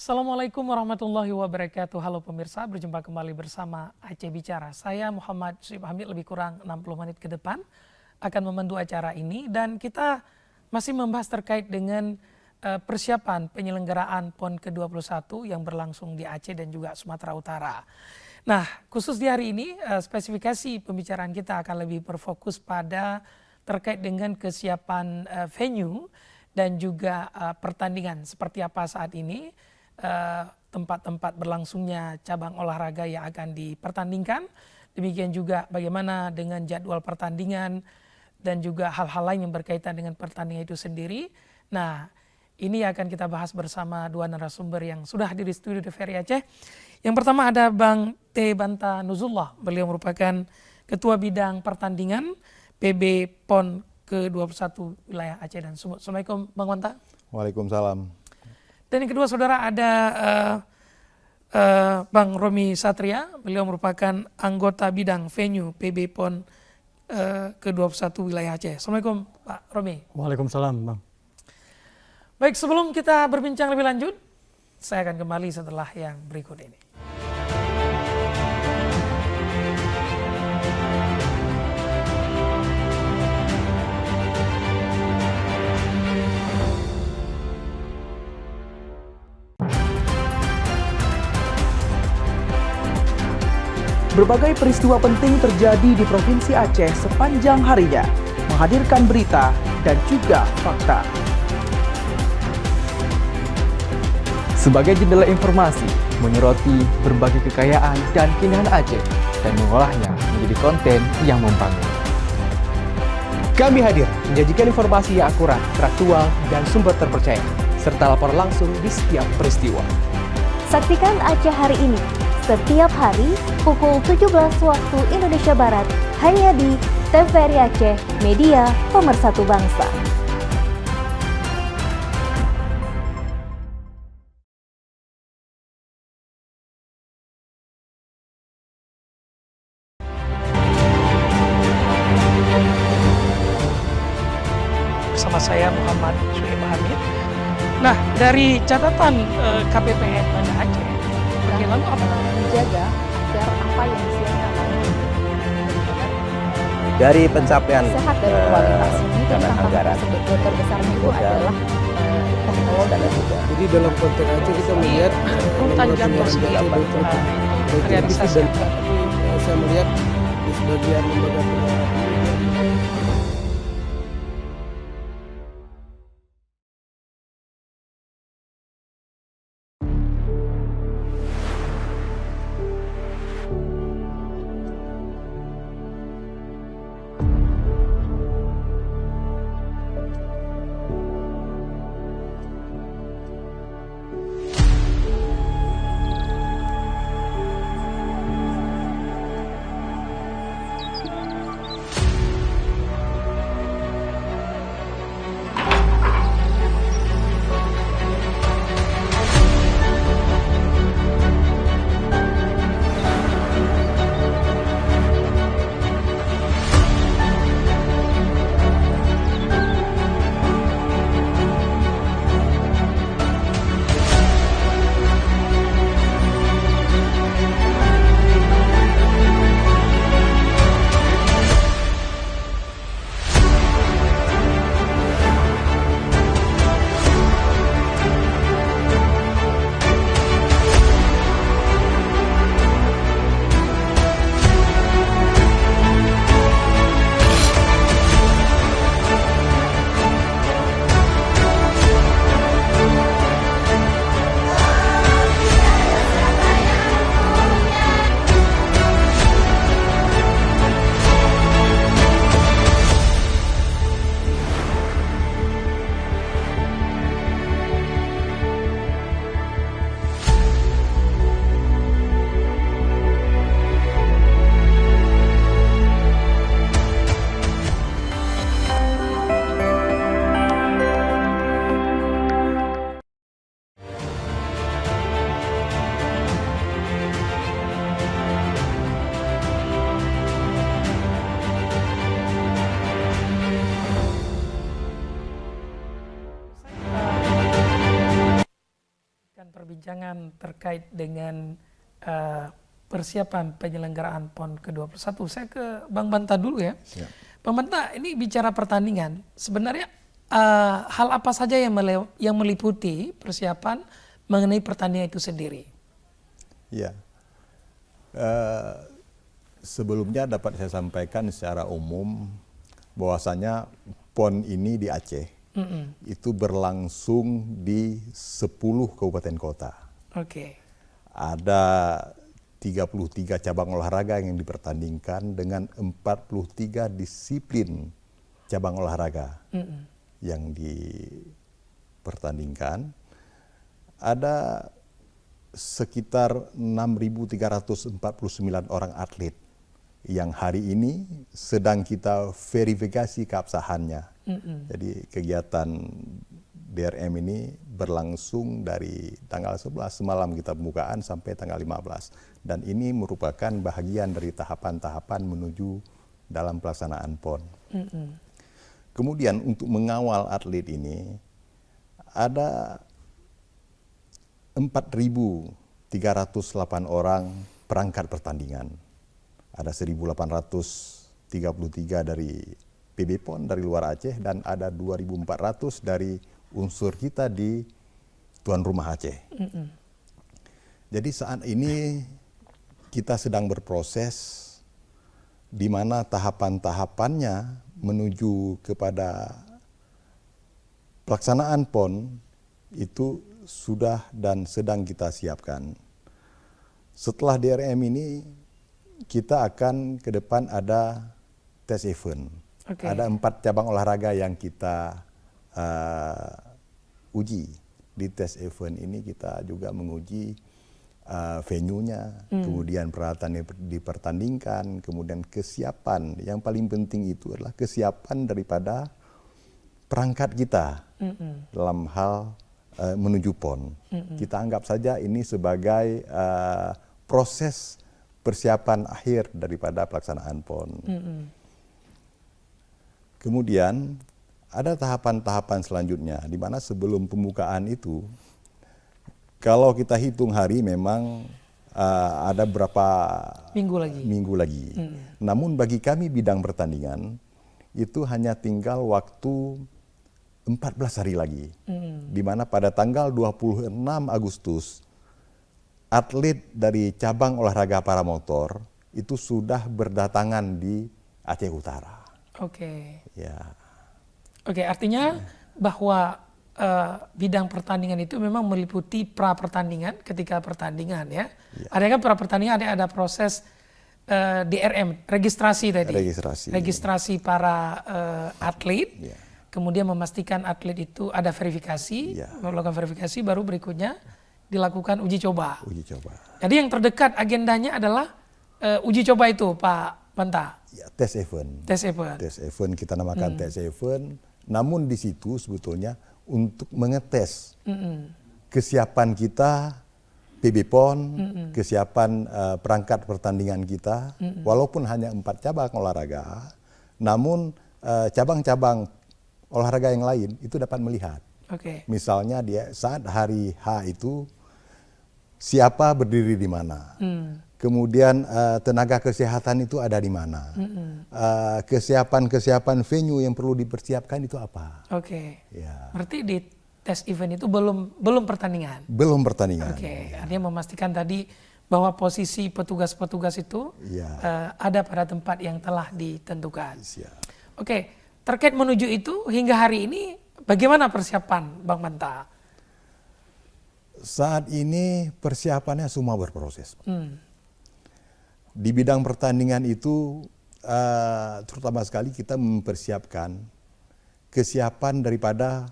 Assalamualaikum warahmatullahi wabarakatuh. Halo pemirsa, berjumpa kembali bersama Aceh Bicara. Saya Muhammad Syuib Hamid, lebih kurang 60 menit ke depan akan memandu acara ini. Dan kita masih membahas terkait dengan persiapan penyelenggaraan PON ke-21 yang berlangsung di Aceh dan juga Sumatera Utara. Nah, khusus di hari ini spesifikasi pembicaraan kita akan lebih berfokus pada terkait dengan kesiapan venue dan juga pertandingan seperti apa saat ini. Tempat-tempat berlangsungnya cabang olahraga yang akan dipertandingkan. Demikian juga bagaimana dengan jadwal pertandingan dan juga hal-hal lain yang berkaitan dengan pertandingan itu sendiri. Nah, ini akan kita bahas bersama dua narasumber yang sudah hadir di studio TVRI Aceh. Yang pertama ada Bang T. Banta Nuzullah. Beliau merupakan Ketua Bidang Pertandingan PB PON ke-21 wilayah Aceh dan Sumut. Assalamualaikum Bang Banta. Waalaikumsalam. Dan yang kedua saudara ada Bang Romi Satria, beliau merupakan anggota bidang venue PB PON ke-21 wilayah Aceh. Assalamualaikum Pak Romi. Waalaikumsalam Bang. Baik, sebelum kita berbincang lebih lanjut, saya akan kembali setelah yang berikut ini. Berbagai peristiwa penting terjadi di Provinsi Aceh sepanjang harinya, menghadirkan berita dan juga fakta. Sebagai jendela informasi, menyoroti berbagai kekayaan dan keindahan Aceh dan mengolahnya menjadi konten yang membangun. Kami hadir menyajikan informasi yang akurat, teraktual, dan sumber terpercaya, serta lapor langsung di setiap peristiwa. Saksikan Aceh hari ini setiap hari pukul 17 waktu Indonesia Barat hanya di TVRI Aceh, media pemersatu bangsa. Bersama saya Muhammad Syuib Hamid. Nah, dari catatan KPPN Banda Aceh, bagaimana apa Menjaga agar apa yang disiapkan dari pencapaian sehat dan kualitas ini dan dana anggaran tantangan terbesarnya itu adalah teknologi. Jadi dalam konteks Aceh kita melihat rutan jadwal realisasi. Saya melihat di sebagian lembaga penyiaran perbincangan terkait dengan persiapan penyelenggaraan PON ke-21. Saya ke Bang Banta dulu ya. Bang Banta, ini bicara pertandingan, sebenarnya hal apa saja yang meliputi persiapan mengenai pertandingan itu sendiri? Ya, sebelumnya dapat saya sampaikan secara umum bahwasanya PON ini di Aceh itu berlangsung di 10 kabupaten kota. Oke. Ada 33 cabang olahraga yang dipertandingkan dengan 43 disiplin cabang olahraga yang dipertandingkan. Ada sekitar 6.349 orang atlet yang hari ini sedang kita verifikasi keabsahannya. Jadi kegiatan DRM ini berlangsung dari tanggal 11 semalam kita pembukaan sampai tanggal 15. Dan ini merupakan bahagian dari tahapan-tahapan menuju dalam pelaksanaan PON. Kemudian untuk mengawal atlet ini ada 4.308 orang perangkat pertandingan. Ada 1.833 dari PB PON dari luar Aceh dan ada 2.400 dari unsur kita di tuan rumah Aceh. Jadi saat ini kita sedang berproses di mana tahapan-tahapannya menuju kepada pelaksanaan PON itu sudah dan sedang kita siapkan. Setelah DRM ini kita akan ke depan ada tes event. Ada 4 cabang olahraga yang kita uji. Di tes event ini kita juga menguji venue-nya, kemudian peralatan yang dipertandingkan, kemudian kesiapan. Yang paling penting itu adalah kesiapan daripada perangkat kita dalam hal menuju PON. Kita anggap saja ini sebagai proses persiapan akhir daripada pelaksanaan PON. Kemudian ada tahapan-tahapan selanjutnya, di mana sebelum pembukaan itu, kalau kita hitung hari memang ada berapa minggu lagi. Namun bagi kami bidang pertandingan, itu hanya tinggal waktu 14 hari lagi. Di mana pada tanggal 26 Agustus, atlet dari cabang olahraga paramotor itu sudah berdatangan di Aceh Utara. Oke. Ya. Oke, artinya bahwa bidang pertandingan itu memang meliputi pra pertandingan ketika pertandingan ya. Ada kan pra pertandingan, ada proses DRM, registrasi tadi. Registrasi para atlet. Kemudian memastikan atlet itu ada verifikasi, melakukan verifikasi, baru berikutnya dilakukan uji coba. Jadi yang terdekat agendanya adalah uji coba itu, Pak Banta. Ya, tes event. Tes event kita namakan tes event. Namun di situ sebetulnya untuk mengetes kesiapan kita PB PON, kesiapan perangkat pertandingan kita, walaupun hanya 4 cabang olahraga, namun cabang-cabang olahraga yang lain itu dapat melihat. Misalnya dia saat hari H itu siapa berdiri di mana, kemudian tenaga kesehatan itu ada di mana, kesiapan venue yang perlu dipersiapkan itu apa. Ya. Berarti di tes event itu belum pertandingan. Belum pertandingan. Artinya memastikan tadi bahwa posisi petugas-petugas itu ada pada tempat yang telah ditentukan. Terkait menuju itu hingga hari ini bagaimana persiapan Bang Banta? Saat ini persiapannya semua berproses. Di bidang pertandingan itu terutama sekali kita mempersiapkan kesiapan daripada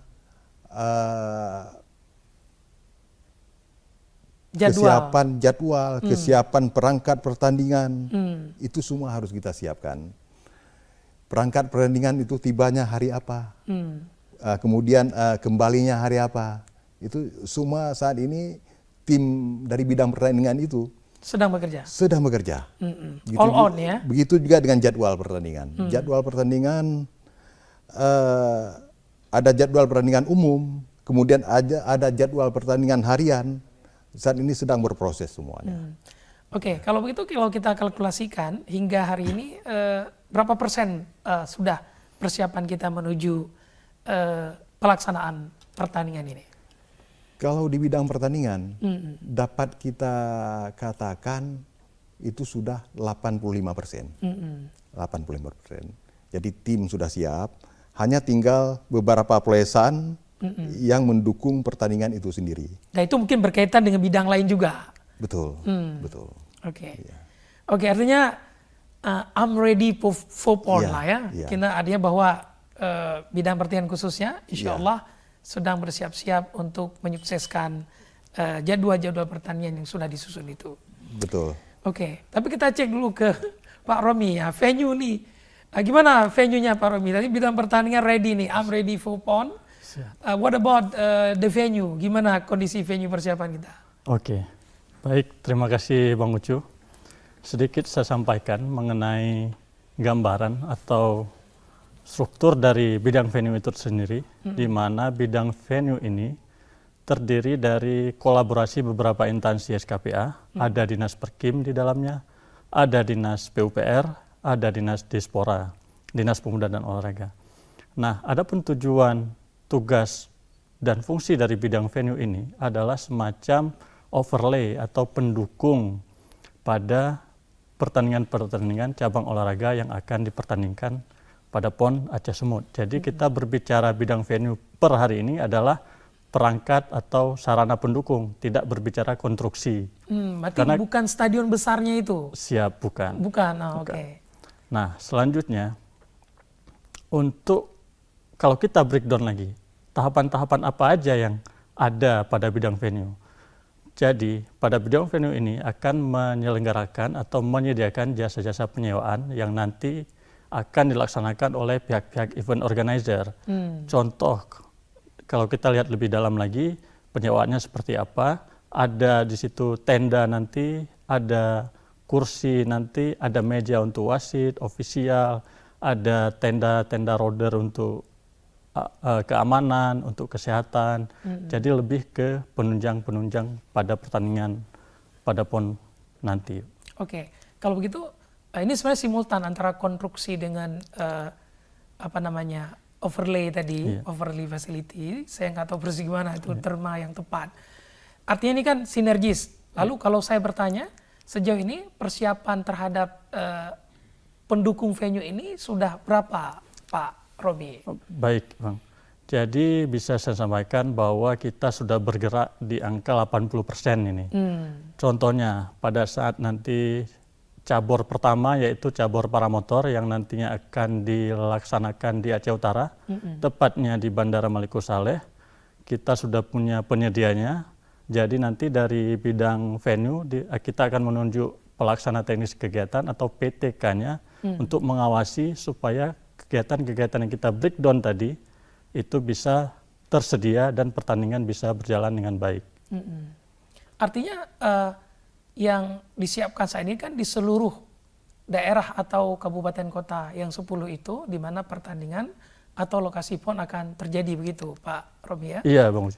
jadwal, kesiapan perangkat pertandingan, itu semua harus kita siapkan. Perangkat pertandingan itu tibanya hari apa, kemudian kembalinya hari apa. Itu semua saat ini tim dari bidang pertandingan itu sedang bekerja. All on ya. Begitu juga dengan jadwal pertandingan. Jadwal pertandingan ada jadwal pertandingan umum, kemudian ada jadwal pertandingan harian, Saat ini sedang berproses semuanya. Oke, kalau begitu kalau kita kalkulasikan hingga hari ini berapa persen sudah persiapan kita menuju pelaksanaan pertandingan ini? Kalau di bidang pertandingan, dapat kita katakan itu sudah 85%. 85%. Jadi tim sudah siap, hanya tinggal beberapa plesan yang mendukung pertandingan itu sendiri. Nah itu mungkin berkaitan dengan bidang lain juga. Betul, betul. Oke, Iya. Oke, artinya I'm ready for PON Iya, lah ya. iya. Kita artinya bahwa bidang pertandingan khususnya, insya Iya. Allah sedang bersiap-siap untuk menyukseskan jadwal-jadwal pertandingan yang sudah disusun itu. Betul. Oke, tapi kita cek dulu ke Pak Romi ya, venue nih. Gimana venue-nya Pak Romi? Tadi bidang pertandingan ready nih, I'm ready for PON. What about the venue? Gimana kondisi venue persiapan kita? Oke, baik, terima kasih Bang Ucu. Sedikit saya sampaikan mengenai gambaran atau struktur dari bidang venue itu sendiri, di mana bidang venue ini terdiri dari kolaborasi beberapa instansi SKPA, ada Dinas Perkim di dalamnya, ada Dinas PUPR, ada Dinas Dispora, Dinas Pemuda dan Olahraga. Nah, adapun tujuan, tugas, dan fungsi dari bidang venue ini adalah semacam overlay atau pendukung pada pertandingan-pertandingan cabang olahraga yang akan dipertandingkan pada PON Aceh Sumut. Jadi kita berbicara bidang venue per hari ini adalah perangkat atau sarana pendukung, tidak berbicara konstruksi. Berarti Karena- bukan stadion besarnya itu? Siap, bukan. Bukan, Bukan. oke. Nah, selanjutnya untuk kalau kita breakdown lagi, tahapan-tahapan apa aja yang ada pada bidang venue. Jadi, pada bidang venue ini akan menyelenggarakan atau menyediakan jasa-jasa penyewaan yang nanti akan dilaksanakan oleh pihak-pihak event organizer. Contoh, kalau kita lihat lebih dalam lagi, penyewaannya seperti apa, ada di situ tenda nanti, ada kursi nanti, ada meja untuk wasit, ofisial, ada tenda-tenda roder untuk keamanan, untuk kesehatan. Jadi lebih ke penunjang-penunjang pada pertandingan pada PON nanti. Oke, kalau begitu ini sebenarnya simultan antara konstruksi dengan overlay tadi, Iya. overlay facility. Saya nggak tahu persis gimana itu terma yang tepat. Artinya ini kan sinergis. Lalu kalau saya bertanya, sejauh ini persiapan terhadap pendukung venue ini sudah berapa, Pak Romi? Baik, Bang. Jadi bisa saya sampaikan bahwa kita sudah bergerak di angka 80% ini. Contohnya pada saat nanti cabur pertama yaitu cabur paramotor yang nantinya akan dilaksanakan di Aceh Utara, tepatnya di Bandara Maliku Saleh. Kita sudah punya penyedianya. Jadi nanti dari bidang venue kita akan menunjuk pelaksana teknis kegiatan atau PTK-nya untuk mengawasi supaya kegiatan-kegiatan yang kita breakdown tadi itu bisa tersedia dan pertandingan bisa berjalan dengan baik. Artinya yang disiapkan saat ini kan di seluruh daerah atau kabupaten kota yang 10 itu di mana pertandingan atau lokasi PON akan terjadi begitu, Pak Romi ya? Iya, Bang Uci.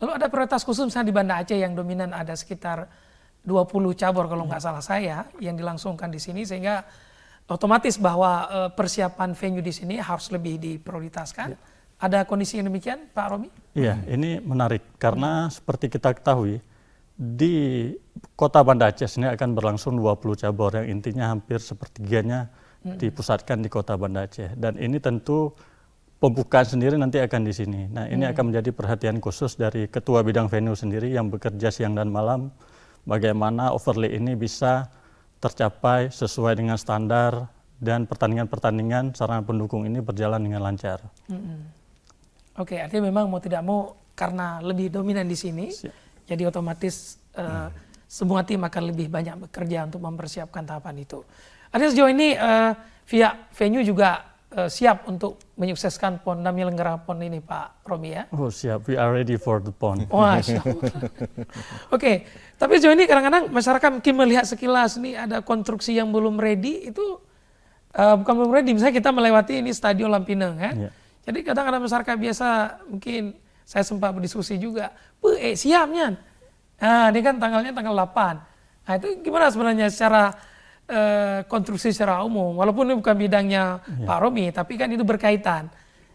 Lalu ada prioritas khusus misalnya di Banda Aceh yang dominan ada sekitar 20 cabur kalau nggak salah saya yang dilangsungkan di sini sehingga otomatis bahwa persiapan venue di sini harus lebih diprioritaskan. Ada kondisi yang demikian, Pak Romi? Iya, ini menarik karena seperti kita ketahui di kota Banda Aceh ini akan berlangsung 20 cabur yang intinya hampir sepertiganya dipusatkan di kota Banda Aceh dan ini tentu pembukaan sendiri nanti akan di sini. Nah, ini akan menjadi perhatian khusus dari ketua bidang venue sendiri yang bekerja siang dan malam bagaimana overlay ini bisa tercapai sesuai dengan standar dan pertandingan-pertandingan sarana pendukung ini berjalan dengan lancar. Oke, artinya memang mau tidak mau karena lebih dominan di sini, jadi otomatis semua tim akan lebih banyak bekerja untuk mempersiapkan tahapan itu. Artinya sejauh ini via venue juga siap untuk menyukseskan PON dan menyelenggara PON ini, Pak Romi ya? Oh siap, we are ready for the PON. Wah, Oke, tapi sejauh ini kadang-kadang masyarakat mungkin melihat sekilas ini ada konstruksi yang belum ready itu bukan belum ready, misalnya kita melewati ini Stadion Lampineng ya. Iya. Jadi kadang-kadang masyarakat biasa mungkin saya sempat berdiskusi juga, siapnya Nah, ini kan tanggalnya tanggal 8. Nah, itu gimana sebenarnya secara konstruksi secara umum? Walaupun ini bukan bidangnya Pak Romi, tapi kan itu berkaitan.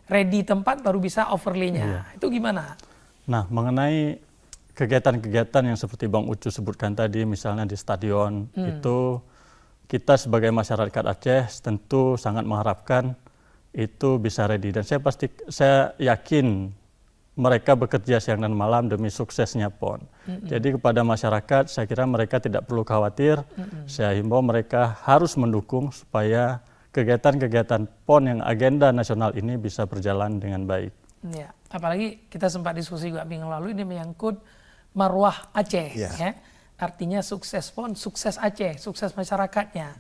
Ready tempat baru bisa overlay-nya. Itu gimana? Nah, mengenai kegiatan-kegiatan yang seperti Bang Ucu sebutkan tadi, misalnya di stadion, itu kita sebagai masyarakat Aceh tentu sangat mengharapkan itu bisa ready. Dan saya yakin mereka bekerja siang dan malam demi suksesnya PON. Jadi kepada masyarakat, saya kira mereka tidak perlu khawatir. Saya himbau mereka harus mendukung supaya kegiatan-kegiatan PON yang agenda nasional ini bisa berjalan dengan baik. Ya, apalagi kita sempat diskusi juga minggu lalu, ini menyangkut marwah Aceh. Ya. Artinya sukses PON, sukses Aceh, sukses masyarakatnya.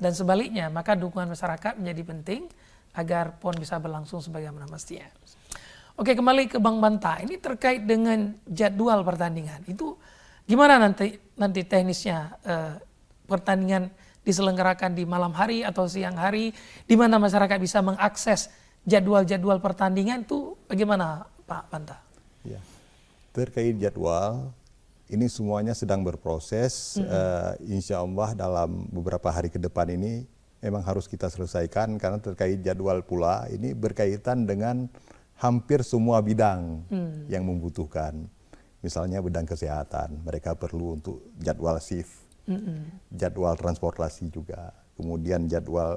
Dan sebaliknya, maka dukungan masyarakat menjadi penting agar PON bisa berlangsung sebagaimana mestinya. Oke, kembali ke Bang Banta. Ini terkait dengan jadwal pertandingan. Itu gimana nanti teknisnya pertandingan diselenggarakan di malam hari atau siang hari, di mana masyarakat bisa mengakses jadwal-jadwal pertandingan itu bagaimana Pak Banta? Ya. Terkait jadwal, ini semuanya sedang berproses. Insya Allah dalam beberapa hari ke depan ini memang harus kita selesaikan, karena terkait jadwal pula ini berkaitan dengan hampir semua bidang yang membutuhkan. Misalnya bidang kesehatan, mereka perlu untuk jadwal shift, jadwal transportasi juga. Kemudian jadwal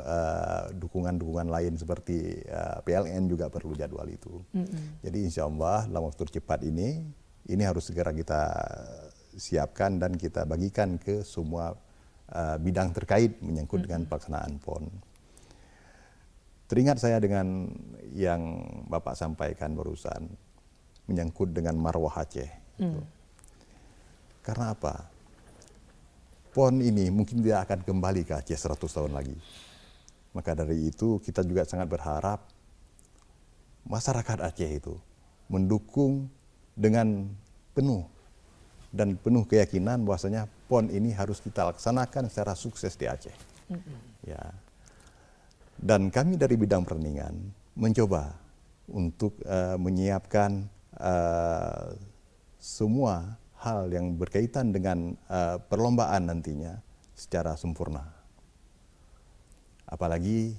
dukungan-dukungan lain seperti PLN juga perlu jadwal itu. Jadi insya Allah dalam waktu cepat ini harus segera kita siapkan dan kita bagikan ke semua bidang terkait menyangkut dengan pelaksanaan PON. Teringat saya dengan yang Bapak sampaikan barusan, menyangkut dengan marwah Aceh. Karena apa? PON ini mungkin tidak akan kembali ke Aceh 100 tahun lagi. Maka dari itu kita juga sangat berharap masyarakat Aceh itu mendukung dengan penuh dan penuh keyakinan bahwasanya PON ini harus kita laksanakan secara sukses di Aceh. Ya. Dan kami dari bidang pertandingan mencoba untuk menyiapkan semua hal yang berkaitan dengan perlombaan nantinya secara sempurna. Apalagi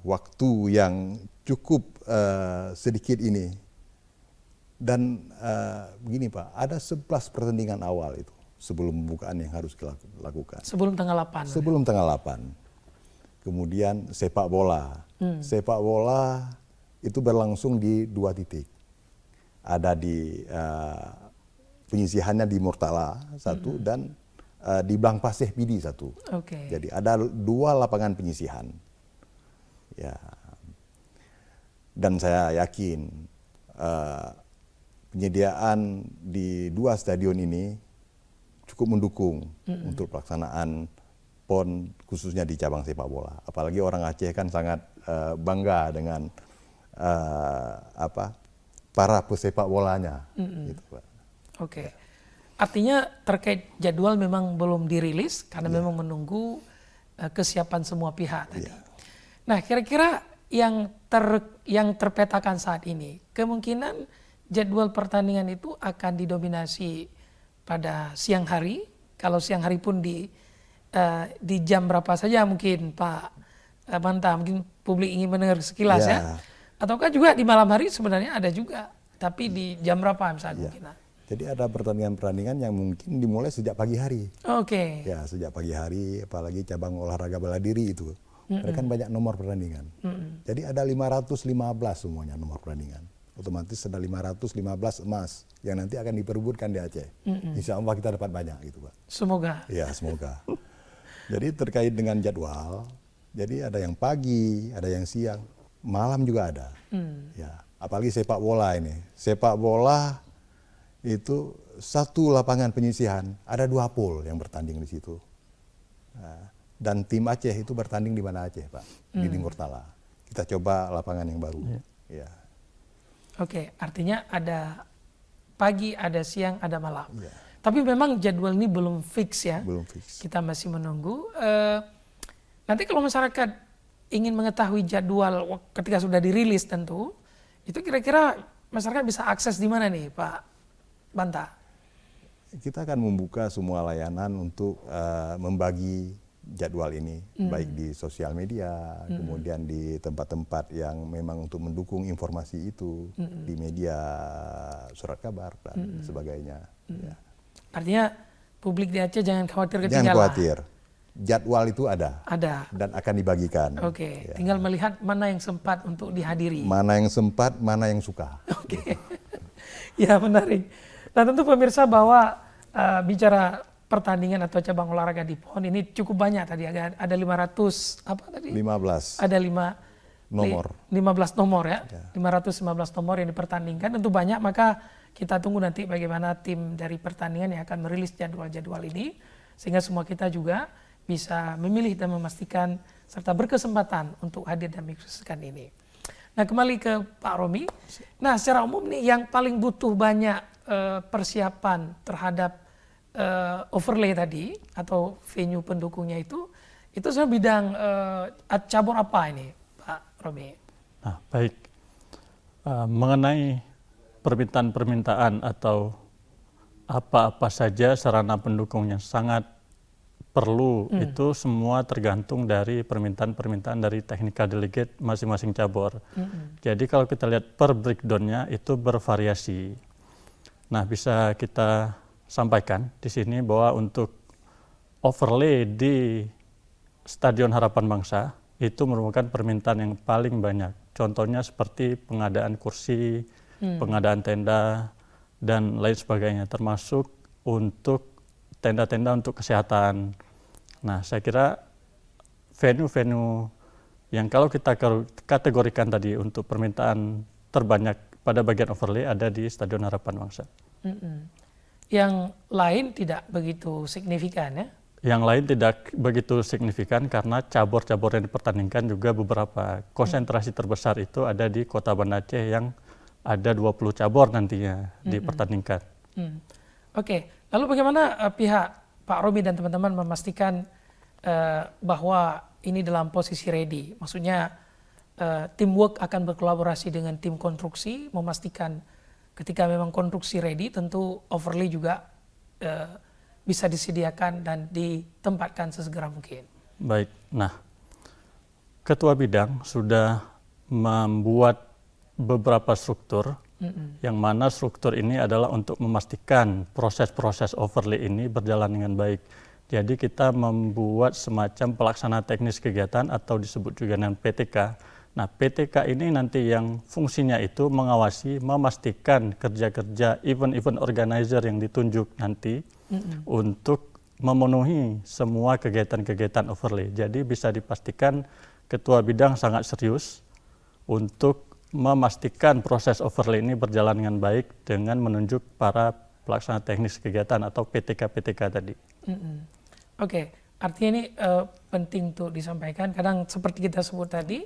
waktu yang cukup sedikit ini. Dan begini Pak, ada 11 pertandingan awal itu sebelum pembukaan yang harus dilakukan. Sebelum tanggal 8? Sebelum tanggal 8. Kemudian sepak bola. Sepak bola itu berlangsung di 2 titik. Ada di penyisihannya di Murtala 1 dan di Blangpaseh Pidi 1. Jadi ada 2 lapangan penyisihan. Ya. Dan saya yakin penyediaan di 2 stadion ini cukup mendukung untuk pelaksanaan PON khususnya di cabang sepak bola. Apalagi orang Aceh kan sangat bangga dengan para pesepak bolanya. Gitu, Pak. Oke. Artinya terkait jadwal memang belum dirilis karena memang menunggu kesiapan semua pihak tadi. Nah, kira-kira yang terpetakan saat ini, kemungkinan jadwal pertandingan itu akan didominasi pada siang hari. Kalau siang hari pun di jam berapa saja mungkin Pak Banta, mungkin publik ingin mendengar sekilas ya. Ataukah juga di malam hari sebenarnya ada juga, tapi di jam berapa misalnya mungkin? Jadi ada pertandingan-pertandingan yang mungkin dimulai sejak pagi hari. Ya, sejak pagi hari, apalagi cabang olahraga bela diri itu. Mereka kan banyak nomor pertandingan. Jadi ada 515 semuanya nomor pertandingan. Otomatis ada 515 emas yang nanti akan diperebutkan di Aceh. Insya Allah kita dapat banyak gitu Pak. Semoga. Ya, semoga. Jadi terkait dengan jadwal, jadi ada yang pagi, ada yang siang, malam juga ada. Ya, apalagi sepak bola ini. Sepak bola itu 1 lapangan penyisihan, ada 2 pool yang bertanding di situ. Nah, dan tim Aceh itu bertanding di mana Aceh Pak? Di Murtala. Kita coba lapangan yang baru. Ya. Oke, artinya ada pagi, ada siang, ada malam. Tapi memang jadwal ini belum fix ya. Belum fix. Kita masih menunggu. Nanti kalau masyarakat ingin mengetahui jadwal ketika sudah dirilis tentu, itu kira-kira masyarakat bisa akses di mana nih Pak Banta? kita akan membuka semua layanan untuk membagi jadwal ini, baik di sosial media, kemudian di tempat-tempat yang memang untuk mendukung informasi itu, di media surat kabar dan sebagainya. Ya. Artinya publik di Aceh jangan khawatir ketinggalan. Jangan khawatir, jadwal itu ada. Ada. Dan akan dibagikan. Oke, Ya. tinggal melihat mana yang sempat untuk dihadiri. Mana yang sempat, mana yang suka. Oke, ya menarik. Nah tentu pemirsa bahwa bicara pertandingan atau cabang olahraga di PON ini cukup banyak tadi, ada 500 apa tadi? 15 Ada nomor. 15 nomor ya. 515 nomor yang dipertandingkan, tentu banyak, maka kita tunggu nanti bagaimana tim dari pertandingan yang akan merilis jadwal-jadwal ini, sehingga semua kita juga bisa memilih dan memastikan serta berkesempatan untuk hadir dan menyaksikan ini. Nah kembali ke Pak Romi, nah secara umum nih yang paling butuh banyak persiapan terhadap overlay tadi atau venue pendukungnya itu sebenarnya bidang cabur apa ini Pak Romi? Nah, baik. Mengenai permintaan-permintaan atau apa-apa saja sarana pendukung yang sangat perlu, itu semua tergantung dari permintaan-permintaan dari technical delegate masing-masing cabur. Jadi kalau kita lihat per breakdown-nya itu bervariasi. Nah, bisa kita sampaikan di sini bahwa untuk overlay di Stadion Harapan Bangsa itu merupakan permintaan yang paling banyak. Contohnya seperti pengadaan kursi, pengadaan tenda, dan lain sebagainya, termasuk untuk tenda-tenda untuk kesehatan. Nah, saya kira venue-venue yang kalau kita kategorikan tadi untuk permintaan terbanyak pada bagian overlay ada di Stadion Harapan Bangsa. Yang lain tidak begitu signifikan ya? Yang lain tidak begitu signifikan karena cabur-cabur yang dipertandingkan juga beberapa. Konsentrasi terbesar itu ada di Kota Banda Aceh yang ada 20 cabur nantinya dipertandingkan. Oke, lalu bagaimana pihak Pak Romi dan teman-teman memastikan bahwa ini dalam posisi ready? Maksudnya teamwork akan berkolaborasi dengan tim konstruksi, memastikan ketika memang konstruksi ready, tentu overlay juga bisa disediakan dan ditempatkan sesegera mungkin. Baik, nah Ketua Bidang sudah membuat beberapa struktur, yang mana struktur ini adalah untuk memastikan proses-proses overlay ini berjalan dengan baik. Jadi kita membuat semacam pelaksana teknis kegiatan atau disebut juga dengan PTK. Nah, PTK ini nanti yang fungsinya itu mengawasi, memastikan kerja-kerja event-event organizer yang ditunjuk nanti untuk memenuhi semua kegiatan-kegiatan overlay. Jadi bisa dipastikan Ketua Bidang sangat serius untuk memastikan proses overlay ini berjalan dengan baik dengan menunjuk para pelaksana teknis kegiatan atau PTK-PTK tadi. Oke, artinya ini penting untuk disampaikan. Kadang seperti kita sebut tadi,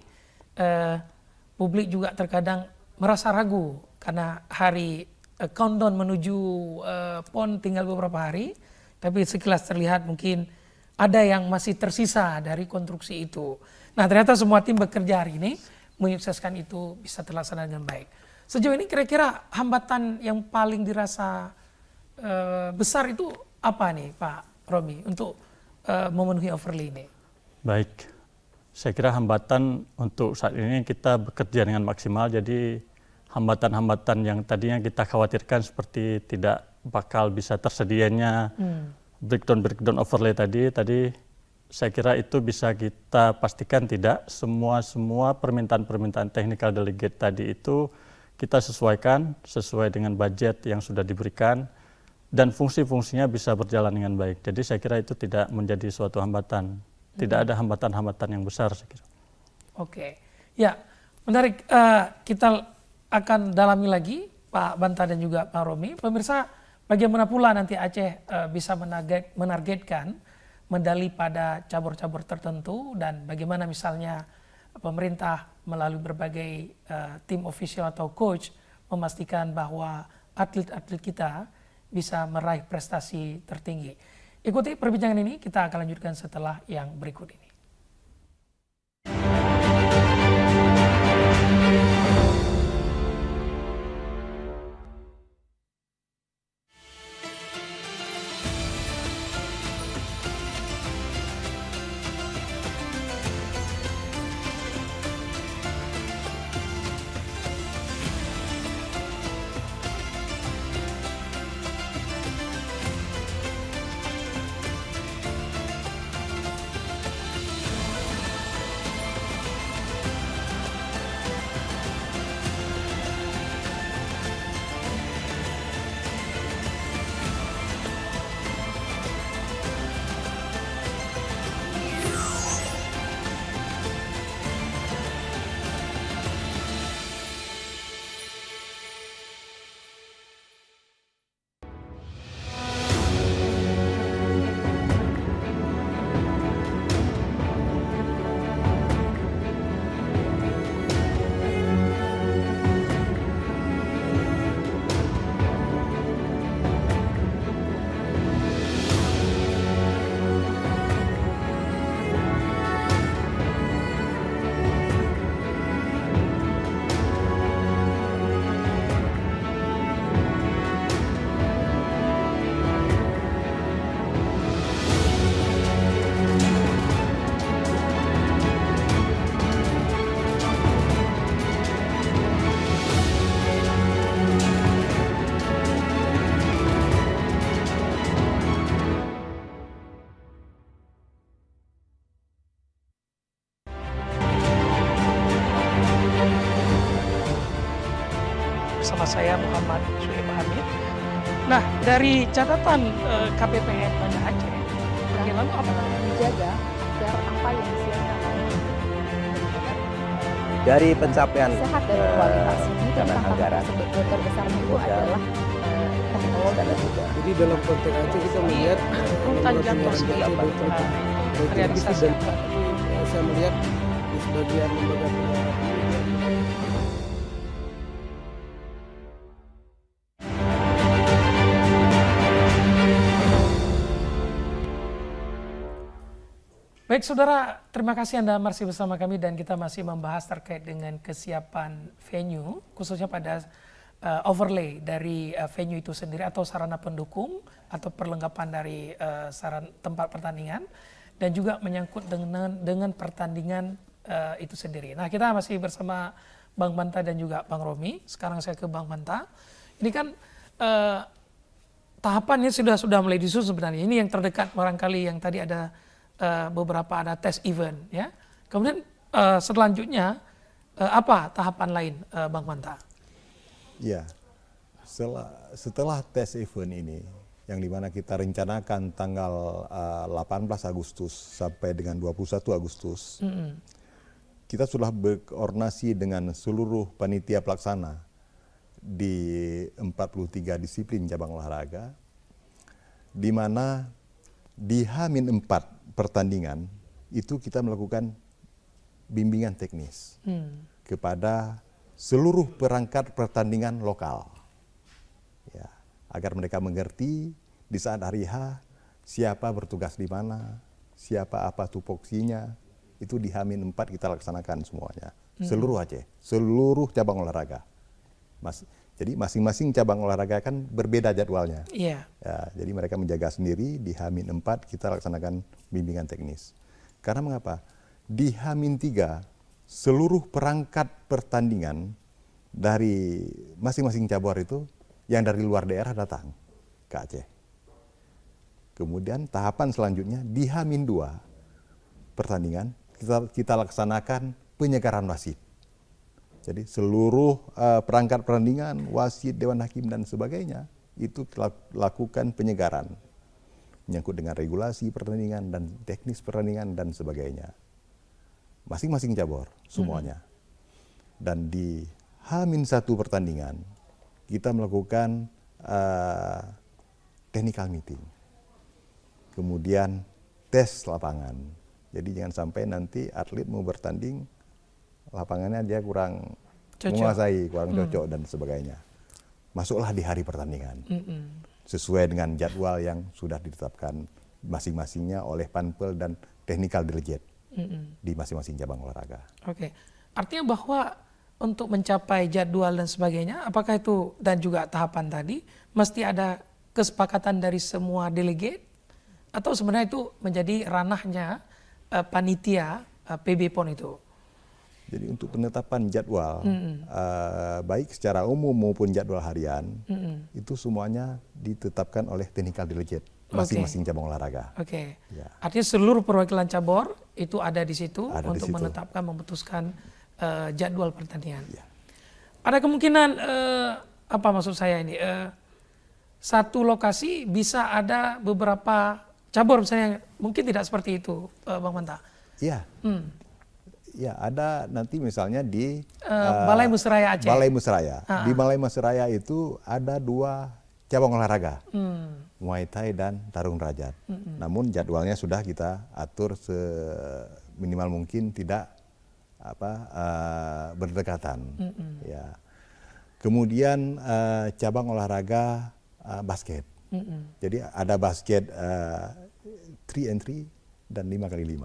publik juga terkadang merasa ragu karena hari countdown menuju PON tinggal beberapa hari, tapi sekilas terlihat mungkin ada yang masih tersisa dari konstruksi itu. Nah, ternyata semua tim bekerja hari ini menyukseskan itu bisa terlaksana dengan baik. Sejauh ini kira-kira hambatan yang paling dirasa besar itu apa nih Pak Romi untuk memenuhi overlay ini? Baik. Saya kira hambatan untuk saat ini kita bekerja dengan maksimal, jadi hambatan-hambatan yang tadinya kita khawatirkan seperti tidak bakal bisa tersedianya breakdown overlay tadi saya kira itu bisa kita pastikan tidak. Semua permintaan-permintaan technical delegate tadi itu kita sesuaikan sesuai dengan budget yang sudah diberikan dan fungsi-fungsinya bisa berjalan dengan baik. Jadi saya kira itu tidak menjadi suatu hambatan. Tidak ada hambatan-hambatan yang besar saya kira. Oke, ya menarik. Kita akan dalami lagi Pak Banta dan juga Pak Romi. Pemirsa, bagaimana pula nanti Aceh bisa menargetkan medali pada cabur-cabur tertentu dan bagaimana misalnya pemerintah melalui berbagai tim official atau coach memastikan bahwa atlet-atlet kita bisa meraih prestasi tertinggi. Ikuti perbincangan ini, kita akan lanjutkan setelah yang berikut ini. saya Muhammad Syuaib Hamid. Nah, dari catatan KPPN Banda Aceh, lalu apa dijaga agar apa yang disiarkan dari pencapaian sehat dan kualitas. dan anggaran terbesarnya itu adalah teknologi. Jadi dalam konteks Aceh kita melihat urutan jadwal sendiri realisasi. saya melihat di sebagian lembaga penyiaran Baik saudara, terima kasih Anda masih bersama kami dan kita masih membahas terkait dengan kesiapan venue, khususnya pada overlay dari venue itu sendiri atau sarana pendukung atau perlengkapan dari sarana tempat pertandingan dan juga menyangkut dengan pertandingan itu sendiri. Nah, kita masih bersama Bang Banta dan juga Bang Romi. Sekarang saya ke Bang Banta. Ini kan tahapannya sudah mulai disusun sebenarnya. Ini yang terdekat barangkali yang tadi ada beberapa ada test event ya. Kemudian selanjutnya apa tahapan lain Bang Banta? Ya, setelah tes event ini yang dimana kita rencanakan tanggal 18 Agustus sampai dengan 21 Agustus, kita sudah berkoordinasi dengan seluruh panitia pelaksana di 43 disiplin cabang olahraga, di mana di H-4 pertandingan itu kita melakukan bimbingan teknis kepada seluruh perangkat pertandingan lokal, ya, agar mereka mengerti di saat hari H siapa bertugas di mana, siapa apa tupoksinya, itu di H-4 kita laksanakan semuanya, seluruh Aceh, seluruh cabang olahraga. Jadi masing-masing cabang olahraga kan berbeda jadwalnya. Iya. Ya, jadi mereka menjaga sendiri, di H-4 kita laksanakan bimbingan teknis. Karena mengapa? Di H-3 seluruh perangkat pertandingan dari masing-masing cabur itu yang dari luar daerah datang ke Aceh. Kemudian tahapan selanjutnya di H-2 pertandingan kita laksanakan penyegaran wasit. Jadi seluruh perangkat pertandingan, wasit, dewan hakim dan sebagainya itu lakukan penyegaran menyangkut dengan regulasi pertandingan dan teknis pertandingan dan sebagainya. Masing-masing cabur semuanya. Dan di H-1 pertandingan kita melakukan technical meeting. Kemudian tes lapangan. Jadi jangan sampai nanti atlet mau bertanding lapangannya dia kurang menguasai, kurang cocok dan sebagainya. Masuklah di hari pertandingan. Sesuai dengan jadwal yang sudah ditetapkan masing-masingnya oleh Panpel dan technical delegate di masing-masing cabang olahraga. Oke. Artinya bahwa untuk mencapai jadwal dan sebagainya, apakah itu dan juga tahapan tadi mesti ada kesepakatan dari semua delegate atau sebenarnya itu menjadi ranahnya panitia PB PON itu? Jadi untuk penetapan jadwal, baik secara umum maupun jadwal harian, itu semuanya ditetapkan oleh technical delegate masing-masing cabang olahraga. Oke. Ya. Artinya seluruh perwakilan cabur itu ada di situ Ada di untuk situ. menetapkan, memutuskan jadwal pertandingan. Ya. Ada kemungkinan apa maksud saya ini? Satu lokasi bisa ada beberapa cabur misalnya, mungkin tidak seperti itu, Bang Manta. Iya. Ya, ada nanti misalnya di Balai Musraya Aceh. Balai Musraya. Di Balai Musraya itu ada 2 cabang olahraga, Muay Thai dan tarung derajat. Namun jadwalnya sudah kita atur seminimal mungkin tidak berdekatan. Ya. Kemudian cabang olahraga basket. Jadi ada basket 3x3 dan 5x5.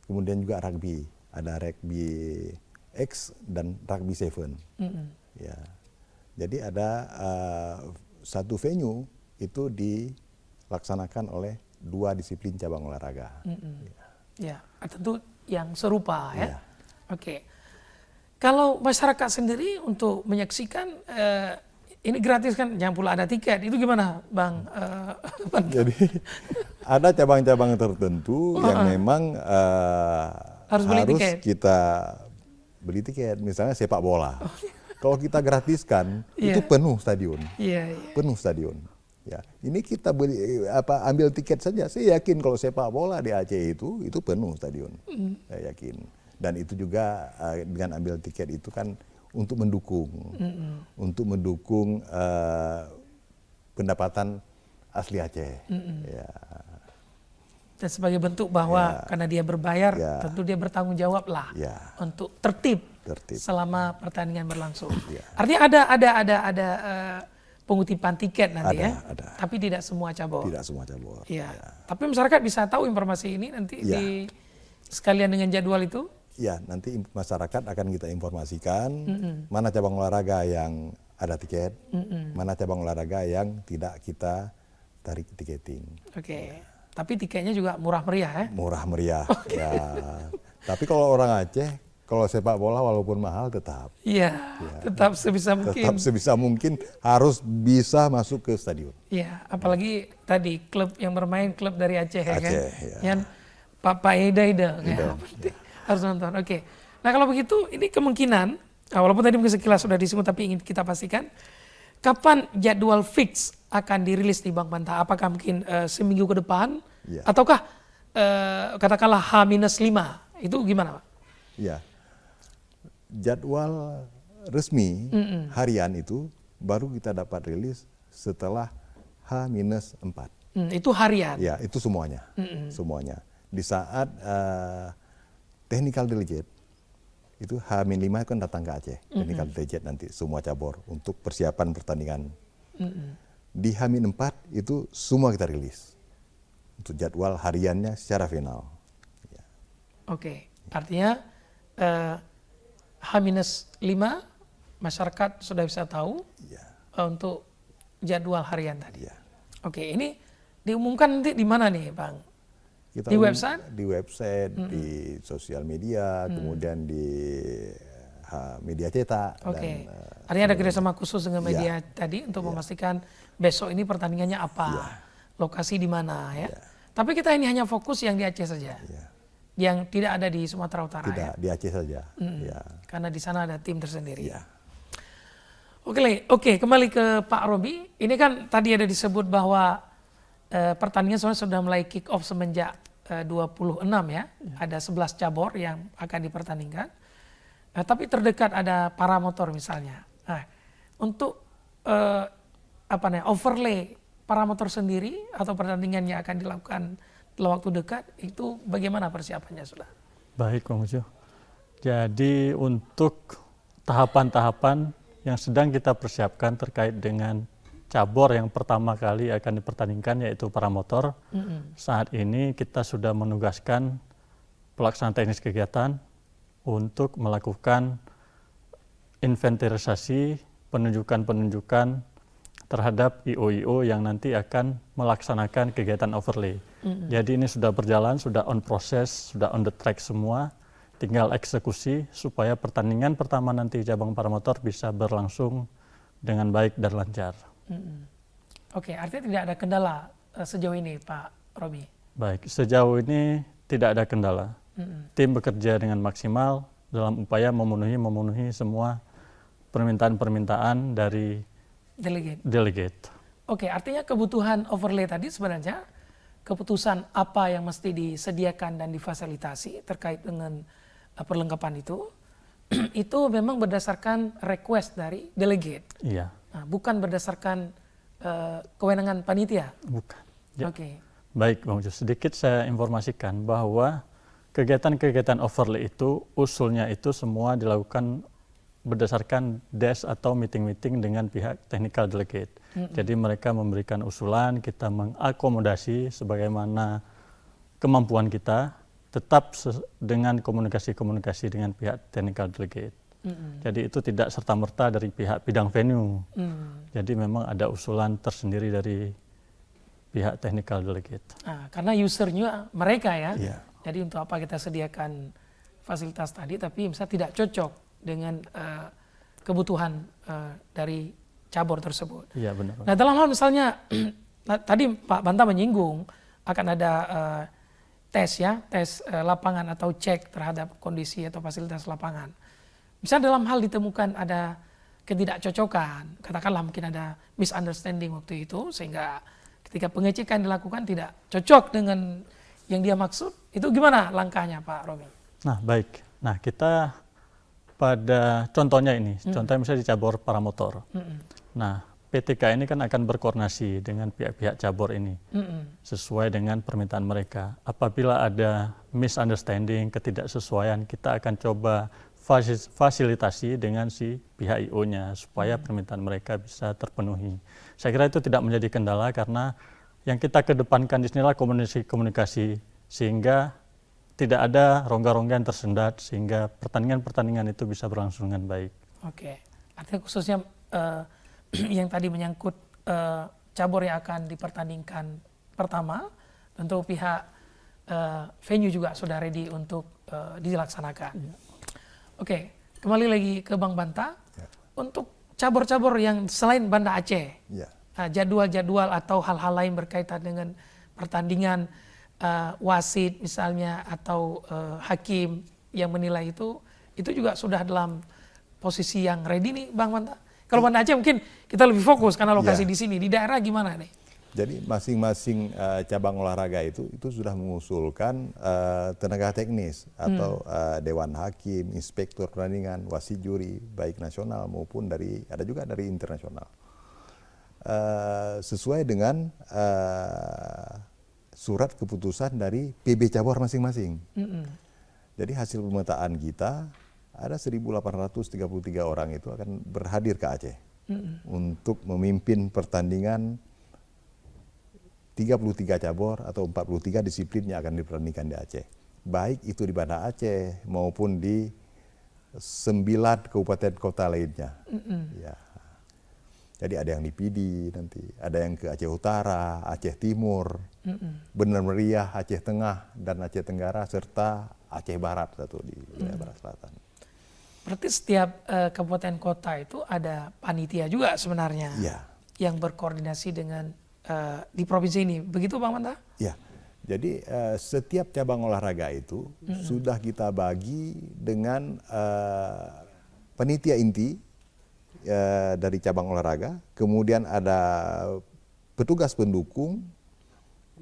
Kemudian juga rugby, ada rugby X dan rugby 7. Ya. Jadi ada satu venue itu dilaksanakan oleh 2 disiplin cabang olahraga. Ya, tentu yang serupa ya. Ya. Oke. Kalau masyarakat sendiri untuk menyaksikan ini gratis kan, jangan pula ada tiket. Itu gimana, Bang? Jadi ada cabang-cabang tertentu yang memang Harus beli tiket. kita beli tiket. Misalnya sepak bola. Kalau kita gratiskan, Iya. itu penuh stadion. Iya, iya. Penuh stadion. Ya, ini kita ambil tiket saja. Saya yakin kalau sepak bola di Aceh itu penuh stadion. Saya yakin. Dan itu juga dengan ambil tiket itu kan untuk mendukung pendapatan asli Aceh. Ya. Dan sebagai bentuk bahwa karena dia berbayar, tentu dia bertanggung jawab lah untuk tertib selama pertandingan berlangsung. Artinya ada pengutipan tiket nanti ada. tapi tidak semua cabur. Tidak semua cabur. Ya. Tapi masyarakat bisa tahu informasi ini nanti sekalian dengan jadwal itu. Ya, nanti masyarakat akan kita informasikan mana cabang olahraga yang ada tiket, mana cabang olahraga yang tidak kita tarik tiketing. Oke. Tapi tiketnya juga murah meriah ya? Murah meriah. Ya. Tapi kalau orang Aceh, kalau sepak bola walaupun mahal tetap. Iya, tetap sebisa mungkin. Tetap sebisa mungkin harus bisa masuk ke stadion. Iya, apalagi tadi klub yang bermain klub dari Aceh, ya kan? ya. Yang Papa Ida. Harus nonton. Oke. Nah kalau begitu ini kemungkinan, walaupun tadi mungkin sekilas sudah disebut tapi ingin kita pastikan, kapan jadwal fix akan dirilis di Bank Bantah? Apakah mungkin seminggu ke depan? Ataukah katakanlah H-5? Itu gimana Pak? Ya, jadwal resmi harian itu baru kita dapat rilis setelah H-4. Itu harian? Ya, itu semuanya. Semuanya. Di saat technical delegate, itu H-5 kan datang ke Aceh. Technical delegate nanti semua cabur untuk persiapan pertandingan. Di H-4 itu semua kita rilis. Untuk jadwal hariannya secara final. Ya. Oke, artinya H-5 masyarakat sudah bisa tahu untuk jadwal harian tadi. Oke, ini diumumkan nanti di mana nih Bang? Kita di website? Di website, di sosial media, kemudian di media cetak. Oke, artinya ada kerjasama khusus dengan media tadi untuk memastikan besok ini pertandingannya apa, lokasi di mana ya. Tapi kita ini hanya fokus yang di Aceh saja, yang tidak ada di Sumatera Utara. Tidak, di Aceh saja. Karena di sana ada tim tersendiri. Oke, kembali ke Pak Robi. Ini kan tadi ada disebut bahwa pertandingan sebenarnya sudah mulai kick off semenjak 26 ya. Ada 11 cabur yang akan dipertandingkan. Tapi terdekat ada paramotor misalnya. Nah, untuk overlay paramotor sendiri atau pertandingan yang akan dilakukan dalam waktu dekat itu bagaimana persiapannya sudah? Baik, Bang Ujo. Jadi untuk tahapan-tahapan yang sedang kita persiapkan terkait dengan cabur yang pertama kali akan dipertandingkan yaitu paramotor. Saat ini kita sudah menugaskan pelaksana teknis kegiatan untuk melakukan inventarisasi penunjukan terhadap IO-IO yang nanti akan melaksanakan kegiatan overlay. Jadi ini sudah berjalan, sudah on proses, sudah on the track semua, tinggal eksekusi supaya pertandingan pertama nanti cabang paramotor bisa berlangsung dengan baik dan lancar. Oke, artinya tidak ada kendala sejauh ini Pak Robi? Baik, sejauh ini tidak ada kendala. Tim bekerja dengan maksimal dalam upaya memenuhi semua permintaan-permintaan dari delegate. Oke, artinya kebutuhan overlay tadi sebenarnya keputusan apa yang mesti disediakan dan difasilitasi terkait dengan perlengkapan itu memang berdasarkan request dari delegate. Iya. Nah, bukan berdasarkan kewenangan panitia. Bukan. Ya. Oke. Baik, Bang Ujo, sedikit saya informasikan bahwa kegiatan-kegiatan overlay itu usulnya itu semua dilakukan berdasarkan DES atau meeting-meeting dengan pihak technical delegate. Jadi mereka memberikan usulan, kita mengakomodasi sebagaimana kemampuan kita, tetap dengan komunikasi-komunikasi dengan pihak technical delegate. Jadi itu tidak serta-merta dari pihak bidang venue. Jadi memang ada usulan tersendiri dari pihak technical delegate. Nah, karena usernya mereka ya. Iya. Jadi untuk apa kita sediakan fasilitas tadi, tapi misalnya tidak cocok dengan kebutuhan dari cabur tersebut. Iya benar. Nah dalam hal misalnya tadi Pak Banta menyinggung akan ada tes lapangan atau cek terhadap kondisi atau fasilitas lapangan. Misalnya dalam hal ditemukan ada ketidakcocokan, katakanlah mungkin ada misunderstanding waktu itu sehingga ketika pengecekan dilakukan tidak cocok dengan yang dia maksud, itu gimana langkahnya Pak Romi? Nah baik, nah kita pada contohnya ini, contohnya misalnya di cabur paramotor. Nah PTK ini kan akan berkoordinasi dengan pihak-pihak cabur ini sesuai dengan permintaan mereka. Apabila ada misunderstanding, ketidaksesuaian, kita akan coba fasilitasi dengan si pihak IO-nya supaya permintaan mereka bisa terpenuhi. Saya kira itu tidak menjadi kendala karena yang kita kedepankan di sinilah komunikasi sehingga tidak ada rongga-rongga yang tersendat sehingga pertandingan-pertandingan itu bisa berlangsung dengan baik. Oke, artinya khususnya yang tadi menyangkut cabur yang akan dipertandingkan pertama, tentu pihak venue juga sudah ready untuk dilaksanakan. Oke, kembali lagi ke Bang Banta. Untuk cabur-cabur yang selain Banda Aceh, jadwal-jadwal atau hal-hal lain berkaitan dengan pertandingan, wasit misalnya atau hakim yang menilai itu juga sudah dalam posisi yang ready nih Bang Banta. Kalau Banda Aceh mungkin kita lebih fokus karena lokasi di sini. Di daerah gimana nih? Jadi masing-masing cabang olahraga itu sudah mengusulkan tenaga teknis atau dewan hakim, inspektur pertandingan, wasit juri baik nasional maupun ada juga dari internasional. Sesuai dengan surat keputusan dari PB cabur masing-masing. Jadi hasil pemetaan kita ada 1.833 orang itu akan berhadir ke Aceh untuk memimpin pertandingan 33 cabur atau 43 disiplin yang akan dipertandingkan di Aceh. Baik itu di Banda Aceh maupun di 9 kabupaten kota lainnya. Ya. Jadi ada yang di Pidi nanti, ada yang ke Aceh Utara, Aceh Timur, Benar Meriah, Aceh Tengah dan Aceh Tenggara serta Aceh Barat satu di wilayah Barat Selatan. Berarti setiap kabupaten kota itu ada panitia juga sebenarnya yang berkoordinasi dengan di provinsi ini. Begitu Bang Banta? Ya, jadi setiap cabang olahraga itu sudah kita bagi dengan panitia inti dari cabang olahraga, kemudian ada petugas pendukung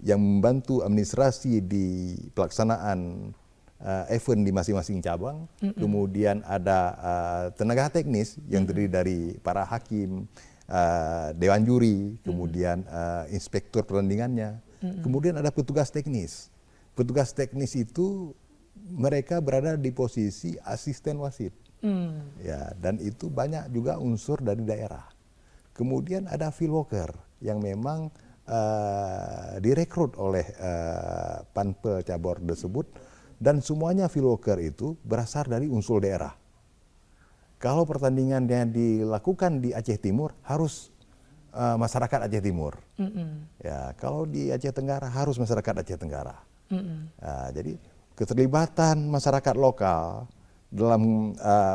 yang membantu administrasi di pelaksanaan event di masing-masing cabang, kemudian ada tenaga teknis yang terdiri dari para hakim, dewan juri, kemudian inspektur pertandingannya, kemudian ada petugas teknis. Petugas teknis itu mereka berada di posisi asisten wasit, ya, dan itu banyak juga unsur dari daerah. Kemudian ada field worker yang memang direkrut oleh Panpel cabur tersebut. Dan semuanya field worker itu berasal dari unsur daerah. Kalau pertandingannya dilakukan di Aceh Timur harus masyarakat Aceh Timur. Ya, kalau di Aceh Tenggara harus masyarakat Aceh Tenggara. Jadi keterlibatan masyarakat lokal dalam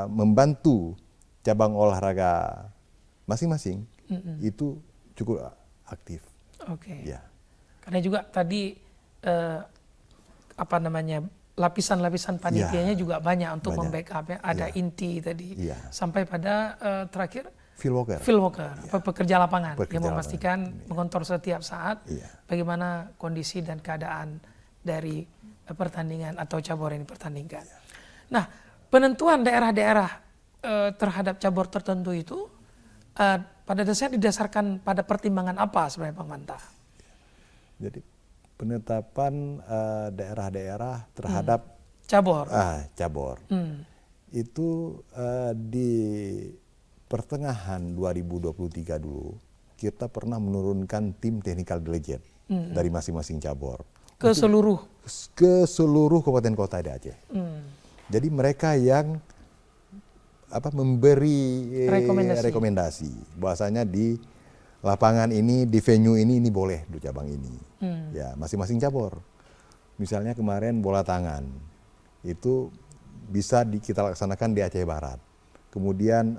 membantu cabang olahraga masing-masing itu cukup aktif. Oke. Ya. Karena juga tadi lapisan-lapisan panitianya juga banyak untuk membackup ya. Ada inti tadi sampai pada terakhir field worker, pekerja lapangan yang memastikan mengontrol setiap saat bagaimana kondisi dan keadaan dari pertandingan atau cabur yang dipertandingkan. Nah, penentuan daerah-daerah terhadap cabur tertentu itu pada dasarnya didasarkan pada pertimbangan apa sebenarnya Bang Banta? Jadi penetapan daerah-daerah terhadap cabur itu di pertengahan 2023 dulu kita pernah menurunkan tim technical delegate dari masing-masing cabur ke seluruh kabupaten kota di Aceh. Jadi mereka yang memberi rekomendasi bahwasanya di lapangan ini, di venue ini boleh di cabang ini. Ya, masing-masing cabur. Misalnya kemarin bola tangan, itu bisa kita laksanakan di Aceh Barat. Kemudian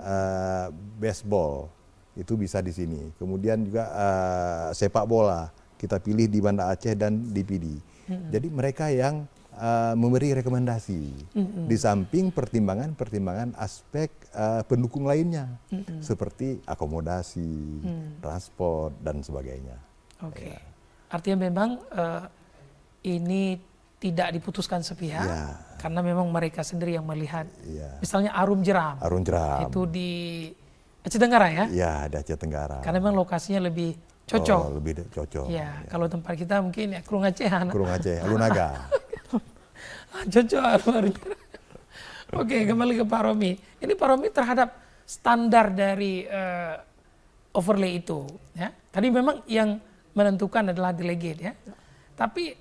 baseball, itu bisa di sini. Kemudian juga sepak bola, kita pilih di Banda Aceh dan di Pidi. Jadi mereka yang memberi rekomendasi di samping pertimbangan aspek pendukung lainnya seperti akomodasi, transport dan sebagainya. Oke. Artinya memang ini tidak diputuskan sepihak karena memang mereka sendiri yang melihat. Misalnya Arum Jeram. Arum Jeram. Itu di Aceh Tenggara ya? Iya, di Aceh Tenggara. Karena memang lokasinya lebih cocok. Oh, lebih cocok. Ya, kalau tempat kita mungkin ya Kurung Acehan. Kurung Aceh, Alunaga. Cocok Arum Jeram. Oke, kembali ke Pak Romi. Ini Pak Romi terhadap standar dari overlay itu, ya. Tadi memang yang menentukan adalah delegate ya. Tapi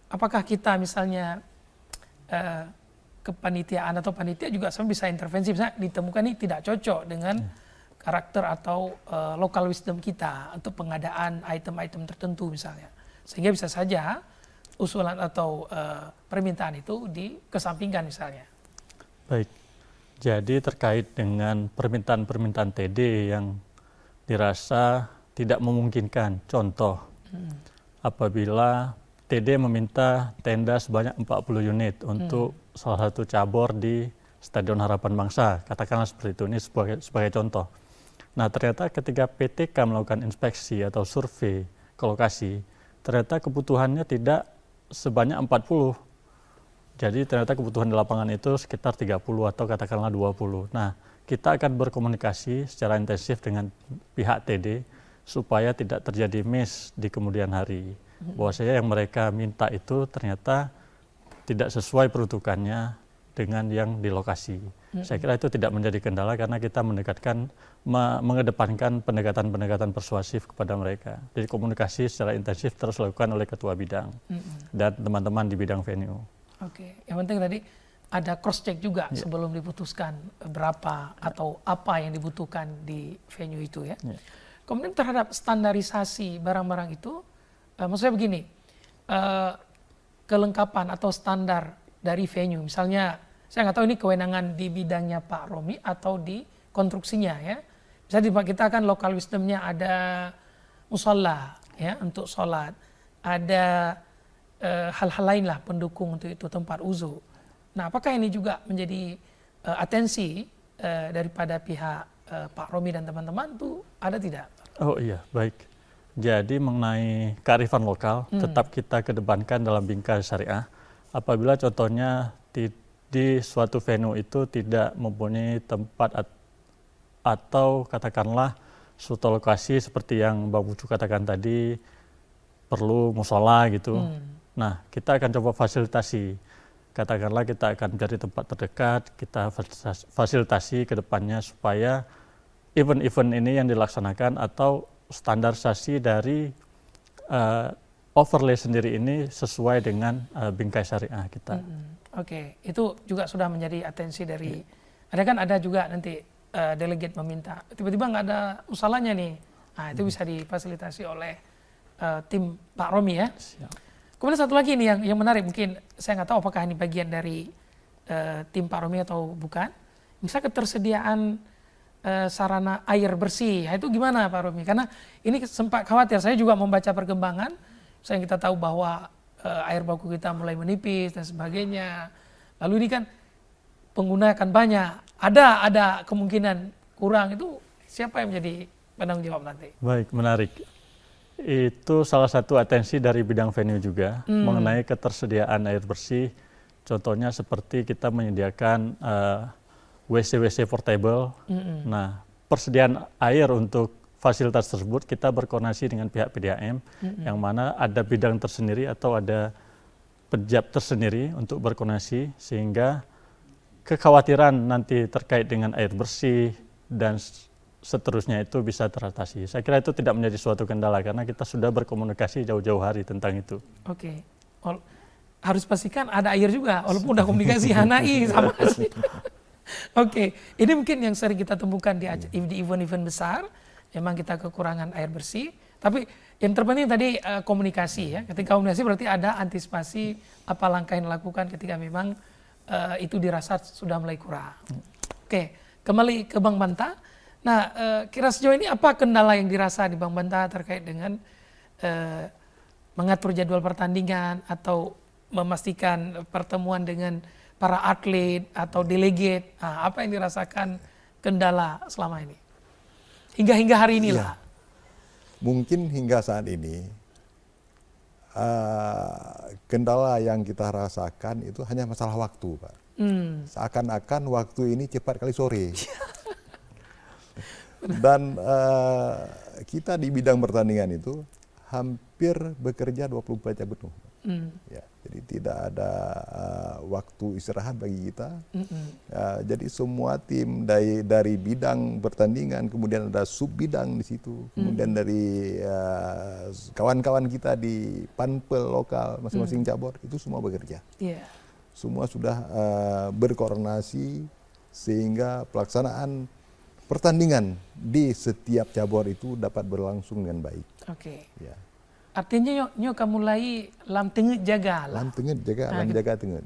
apakah kita misalnya kepanitiaan atau panitia juga sebenarnya bisa intervensi, misalnya ditemukan ini tidak cocok dengan karakter atau local wisdom kita untuk pengadaan item-item tertentu misalnya, sehingga bisa saja usulan atau permintaan itu dikesampingkan misalnya. Baik, jadi terkait dengan permintaan-permintaan TD yang dirasa tidak memungkinkan, contoh apabila TD meminta tenda sebanyak 40 unit untuk salah satu cabur di Stadion Harapan Bangsa, katakanlah seperti itu, ini sebagai contoh. Nah ternyata ketika PTK melakukan inspeksi atau survei ke lokasi, ternyata kebutuhannya tidak sebanyak 40. Jadi ternyata kebutuhan di lapangan itu sekitar 30 atau katakanlah 20. Nah kita akan berkomunikasi secara intensif dengan pihak TD supaya tidak terjadi miss di kemudian hari. Bahwasanya yang mereka minta itu ternyata tidak sesuai peruntukannya dengan yang di lokasi. Saya kira itu tidak menjadi kendala karena kita mengedepankan pendekatan-pendekatan persuasif kepada mereka. Jadi komunikasi secara intensif terus dilakukan oleh ketua bidang dan teman-teman di bidang venue. Oke, yang penting tadi ada cross check juga sebelum diputuskan berapa atau apa yang dibutuhkan di venue itu ya. Kemudian terhadap standarisasi barang-barang itu, maksudnya begini, kelengkapan atau standar dari venue, misalnya saya nggak tahu ini kewenangan di bidangnya Pak Romi atau di konstruksinya ya. Misalnya kita kan local wisdomnya ada musalla ya untuk sholat, ada hal-hal lain lah pendukung untuk itu, tempat uzu. Nah apakah ini juga menjadi atensi daripada pihak Pak Romi dan teman-teman tuh ada tidak? Oh iya, baik. Jadi mengenai kearifan lokal tetap kita kedepankan dalam bingkai syariah. Apabila contohnya di suatu venue itu tidak mempunyai tempat atau katakanlah suatu lokasi seperti yang Bang Ucu katakan tadi perlu musola gitu. Nah kita akan coba fasilitasi. Katakanlah kita akan mencari tempat terdekat, kita fasilitasi ke depannya supaya event-event ini yang dilaksanakan atau standarisasi dari overlay sendiri ini sesuai dengan bingkai syariah kita. Oke, itu juga sudah menjadi atensi dari, ada juga nanti delegate meminta, tiba-tiba nggak ada musalahnya nih, nah itu bisa difasilitasi oleh tim Pak Romi ya. Siap. Kemudian satu lagi nih yang menarik, mungkin saya nggak tahu apakah ini bagian dari tim Pak Romi atau bukan, misalnya ketersediaan sarana air bersih, itu gimana Pak Romi? Karena ini sempat khawatir, saya juga membaca perkembangan, misalnya kita tahu bahwa air baku kita mulai menipis dan sebagainya. Lalu ini kan pengguna akan banyak, ada kemungkinan kurang, itu siapa yang menjadi penanggung jawab nanti? Baik, menarik. Itu salah satu atensi dari bidang venue juga mengenai ketersediaan air bersih. Contohnya seperti kita menyediakan WC-WC portable. Nah, persediaan air untuk fasilitas tersebut kita berkoordinasi dengan pihak PDAM yang mana ada bidang tersendiri atau ada penjab tersendiri untuk berkoordinasi sehingga kekhawatiran nanti terkait dengan air bersih dan seterusnya itu bisa teratasi. Saya kira itu tidak menjadi suatu kendala karena kita sudah berkomunikasi jauh-jauh hari tentang itu. Oke. Harus pastikan ada air juga walaupun udah komunikasi Hanai sama sih. Oke, ini mungkin yang sering kita temukan di event-event besar, memang kita kekurangan air bersih. Tapi yang terpenting tadi komunikasi ya. Ketika komunikasi berarti ada antisipasi apa langkah yang dilakukan ketika memang itu dirasa sudah mulai kurang. Oke, kembali ke Bang Banta. Nah, kira sejauh ini apa kendala yang dirasa di Bang Banta terkait dengan mengatur jadwal pertandingan atau memastikan pertemuan dengan para atlet atau delegate, apa yang dirasakan kendala selama ini? Hingga hari inilah. Mungkin hingga saat ini kendala yang kita rasakan itu hanya masalah waktu, Pak. Seakan-akan waktu ini cepat kali sore. Dan kita di bidang pertandingan itu hampir bekerja 24 jam penuh. Ya, jadi tidak ada waktu istirahat bagi kita. Jadi semua tim dari bidang pertandingan, kemudian ada sub bidang di situ, kemudian dari kawan-kawan kita di panpel lokal masing-masing cabur itu semua bekerja. Semua sudah berkoordinasi sehingga pelaksanaan pertandingan di setiap cabur itu dapat berlangsung dengan baik. Ya. Artinya nyo kamu mulai lam tengah jaga lah. Lam tengah jaga, lam jaga tengah.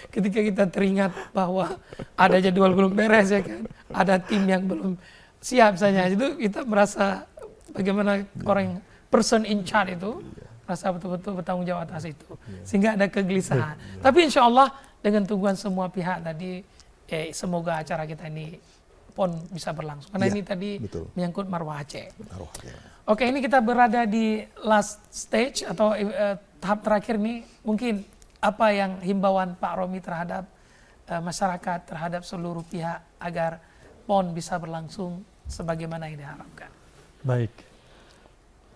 Ketika kita teringat bahwa ada jadwal belum beres ya kan, ada tim yang belum siap saja, itu kita merasa bagaimana orang person in charge itu merasa betul-betul bertanggung jawab atas itu, sehingga ada kegelisahan. Tapi insya Allah dengan tungguan semua pihak tadi, semoga acara kita ini PON bisa berlangsung. Karena ini tadi menyangkut marwah Aceh. Oke, ini kita berada di last stage atau tahap terakhir nih. Mungkin apa yang himbauan Pak Romi terhadap masyarakat, terhadap seluruh pihak agar PON bisa berlangsung sebagaimana yang diharapkan? Baik,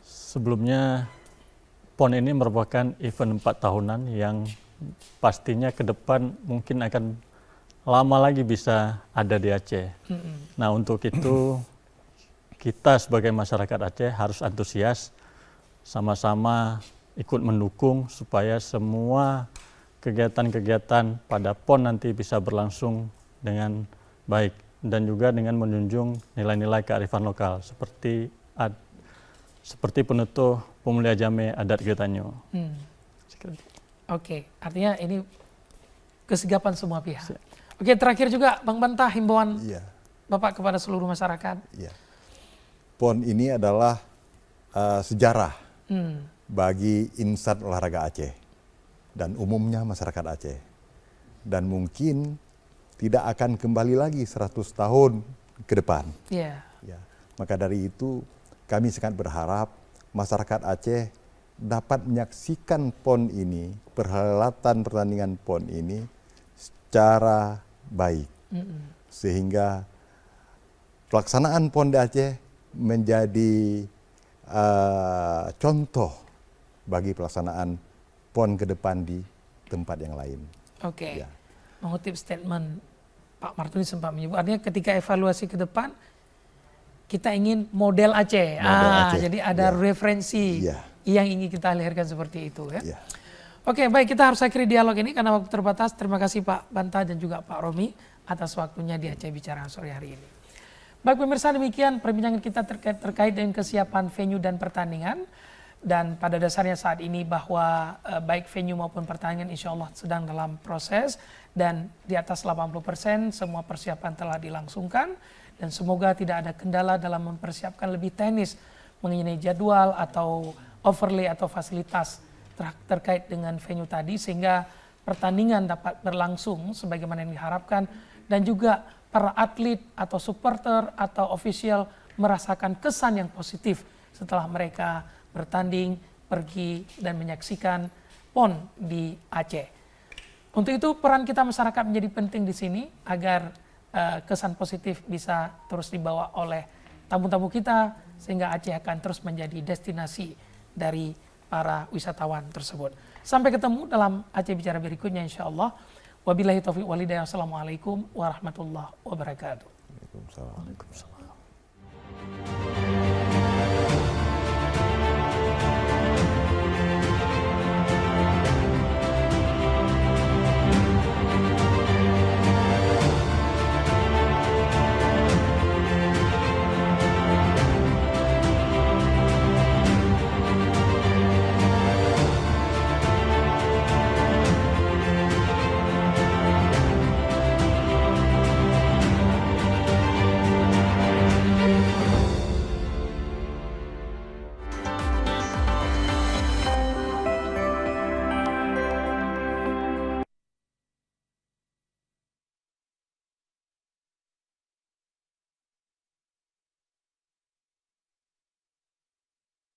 sebelumnya PON ini merupakan event 4 tahunan yang pastinya ke depan mungkin akan lama lagi bisa ada di Aceh. Nah, untuk itu kita sebagai masyarakat Aceh harus antusias, sama-sama ikut mendukung supaya semua kegiatan-kegiatan pada PON nanti bisa berlangsung dengan baik dan juga dengan menjunjung nilai-nilai kearifan lokal seperti penutup Pemulia Jame adat Getanyo. Oke, artinya ini kesigapan semua pihak. Oke, terakhir juga Bang Bantah, himbauan Bapak kepada seluruh masyarakat. PON ini adalah sejarah bagi insan olahraga Aceh dan umumnya masyarakat Aceh. Dan mungkin tidak akan kembali lagi 100 tahun ke depan. Maka dari itu kami sangat berharap masyarakat Aceh dapat menyaksikan PON ini, perhelatan pertandingan PON ini secara baik. Sehingga pelaksanaan PON di Aceh menjadi contoh bagi pelaksanaan PON ke depan di tempat yang lain. Mengutip statement Pak Martuni sempat menyebut, artinya ketika evaluasi ke depan kita ingin model Aceh. Jadi ada referensi yang ingin kita lahirkan seperti itu ya. Oke, baik, kita harus akhiri dialog ini karena waktu terbatas. Terima kasih Pak Bantah dan juga Pak Romi atas waktunya di Aceh Bicara sore hari ini. Baik pemirsa, demikian perbincangan kita terkait dengan kesiapan venue dan pertandingan. Dan pada dasarnya saat ini bahwa baik venue maupun pertandingan insya Allah sedang dalam proses. Dan di atas 80% semua persiapan telah dilangsungkan. Dan semoga tidak ada kendala dalam mempersiapkan lebih teknis mengenai jadwal atau overlay atau fasilitas terkait dengan venue tadi. Sehingga pertandingan dapat berlangsung sebagaimana yang diharapkan. Dan juga para atlet atau supporter atau official merasakan kesan yang positif setelah mereka bertanding, pergi dan menyaksikan PON di Aceh. Untuk itu peran kita masyarakat menjadi penting di sini agar kesan positif bisa terus dibawa oleh tamu-tamu kita sehingga Aceh akan terus menjadi destinasi dari para wisatawan tersebut. Sampai ketemu dalam Aceh Bicara berikutnya insyaallah. Wabillahi taufiq walhidayah. Wassalamualaikum warahmatullahi wabarakatuh. Waalaikumsalam.